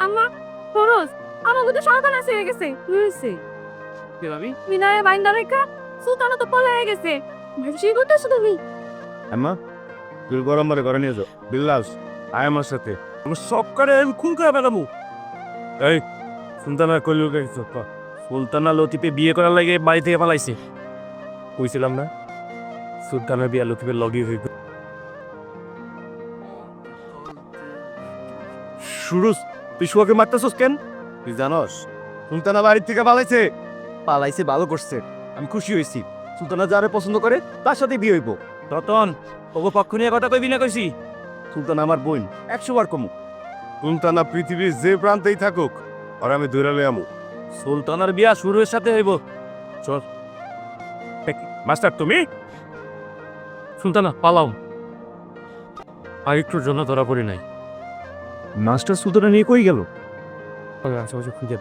আম্মা খরচ আমাকে তো সরকার আছে হয়ে গেছে হয়েছে কে ভাবি? বিনায় বাইন্দা রেখা সুলতানা তো পলায়ে গেছে ভাবছি করতেছো তুমি আম্মা তুই গরম মারে ঘরে নিয়ে যাও বিল্লাস আয় আমার সাথে আমার সব করে আমি খুন করে বেড়াবো এই সুলতানা কইল গেছে সুলতানা লতিফে বিয়ে করার লাগে বাড়ি থেকে পালাইছে কইছিলাম না সুলতানার বিয়া লতিফের লগি হইব সুরুজ তুই শুয়াকে মারতেছস কেন তুই জানস সুলতানা বাড়ির থেকে পালাইছে পালাইছে ভালো করছে আমি খুশি হয়েছি সুলতানা যারে পছন্দ করে তার সাথে বিয়ে হইব রতন ওগো পক্ষ নিয়ে কথা কইবি না কইছি সুলতানা আমার বোন 100 বার কমু সুলতানা পৃথিবীর যে প্রান্তেই থাকুক আর আমি দৌড়ালে আমু সুলতানার বিয়া শুরুর সাথে হইব চল মাস্টার তুমি সুলতানা পালাও আর একটুর জন্য ধরা পড়ি নাই মাস্টার সুলতানা নিয়ে কই গেল আশেপাশে খুঁজে